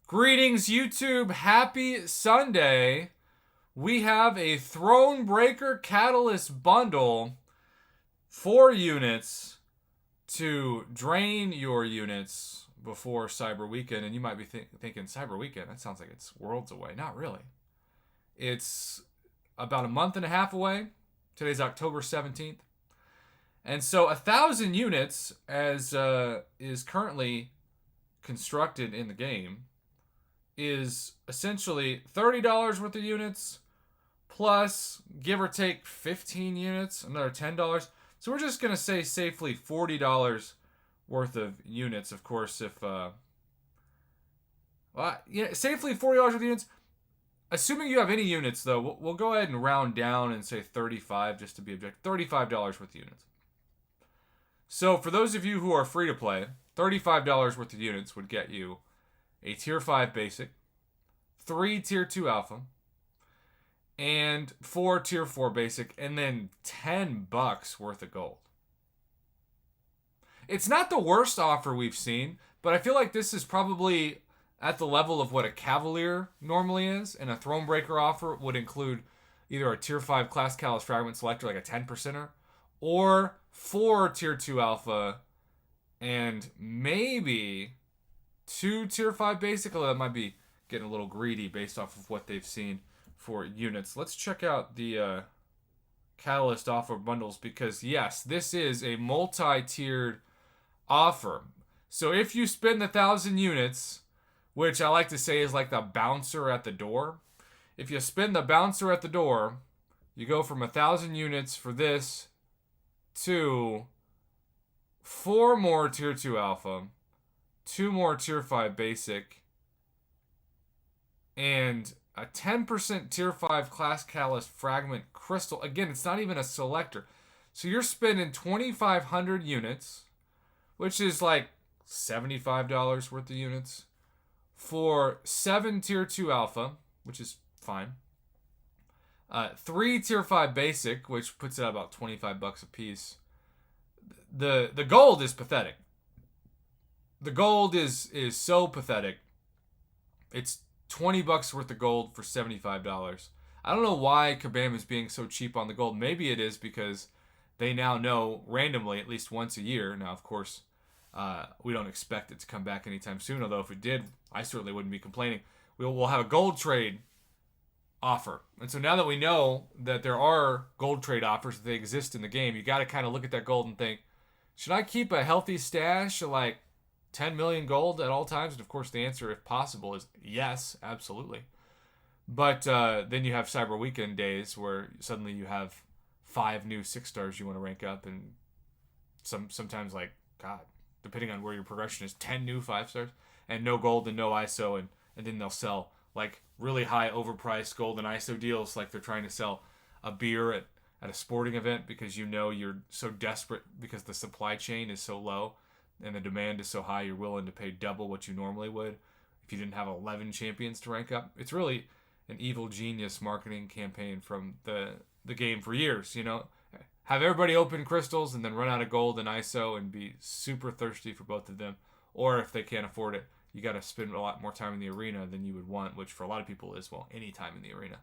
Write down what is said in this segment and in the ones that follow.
Greetings, YouTube. Happy Sunday. We have a Thronebreaker Catalyst bundle, 4 units to drain your units before Cyber Weekend. And you might be thinking, Cyber Weekend? That sounds like it's worlds away. Not really. It's about a month and a half away. Today's October 17th. And so 1,000 units, as is currently constructed in the game, is essentially $30 worth of units plus, give or take, 15 units, another $10. So we're just going to say safely $40 worth of units. Of course, if safely $40 worth of units. Assuming you have any units, though, we'll go ahead and round down and say 35 just to be objective. $35 worth of units. So for those of you who are free to play, $35 worth of units would get you a Tier 5 Basic, 3 Tier 2 Alpha, and 4 Tier 4 Basic, and then $10 worth of gold. It's not the worst offer we've seen, but I feel like this is probably at the level of what a Cavalier normally is, and a Thronebreaker offer would include either a Tier 5 Class Catalyst Fragment Selector, like a 10%er, or 4 Tier 2 Alpha, and maybe 2 Tier 5 Basic, although that might be getting a little greedy based off of what they've seen for units. Let's check out the Catalyst offer bundles, because yes, this is a multi-tiered offer. So if you spend the 1,000 units, which I like to say is like the bouncer at the door, if you spend the bouncer at the door, you go from 1,000 units for this to 4 more Tier 2 Alpha, 2 more Tier 5 Basic, and a 10% Tier 5 Class Catalyst Fragment Crystal. Again, it's not even a selector. So you're spending 2,500 units, which is like $75 worth of units, for 7 Tier 2 Alpha, which is fine. 3 Tier 5 Basic, which puts it at about $25 a piece. The gold is pathetic. The gold is so pathetic. It's $20 worth of gold for $75. I don't know why Kabam is being so cheap on the gold. Maybe it is because they now know randomly at least once a year. Now, of course, we don't expect it to come back anytime soon. Although if it did, I certainly wouldn't be complaining. We'll have a gold trade offer. And so now that we know that there are gold trade offers, that they exist in the game, you got to kind of look at that gold and think, should I keep a healthy stash of like 10 million gold at all times? And of course, the answer, if possible, is yes, absolutely. But then you have Cyber Weekend days where suddenly you have 5 new 6 stars you want to rank up, and sometimes, like, God, depending on where your progression is, 10 new 5 stars, and no gold and no ISO, and then they'll sell like really high overpriced gold and ISO deals, like they're trying to sell a beer at a sporting event, because you know you're so desperate because the supply chain is so low and the demand is so high, you're willing to pay double what you normally would if you didn't have 11 champions to rank up. It's really an evil genius marketing campaign from the game for years, you know. Have everybody open crystals and then run out of gold and ISO and be super thirsty for both of them. Or if they can't afford it, you got to spend a lot more time in the arena than you would want, which for a lot of people is, well, any time in the arena.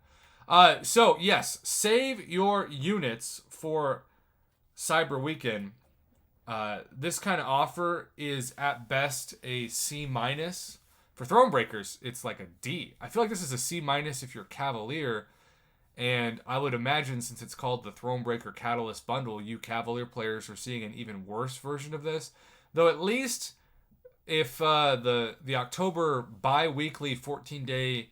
So, yes, save your units for Cyber Weekend. This kind of offer is at best a C-. For Thronebreakers, it's like a D. I feel like this is a C- if you're Cavalier. And I would imagine, since it's called the Thronebreaker Catalyst Bundle, you Cavalier players are seeing an even worse version of this. Though at least if the October bi-weekly 14-day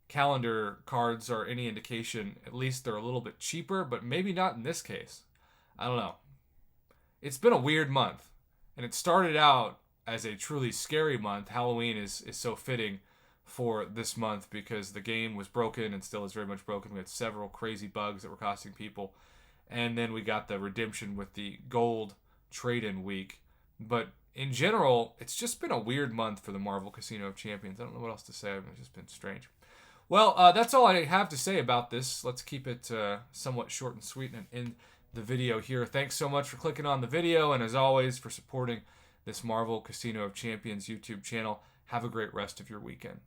calendar cards are any indication, at least they're a little bit cheaper, but maybe not in this case. I don't know. It's been a weird month, and it started out as a truly scary month. Halloween is so fitting for this month because the game was broken and still is very much broken. We had several crazy bugs that were costing people, and then we got the redemption with the gold trade-in week. But in general, it's just been a weird month for the Marvel Casino of Champions. I don't know what else to say. It's just been strange. Well, that's all I have to say about this. Let's keep it somewhat short and sweet and end the video here. Thanks so much for clicking on the video, and as always, for supporting this Marvel Casino of Champions YouTube channel. Have a great rest of your weekend.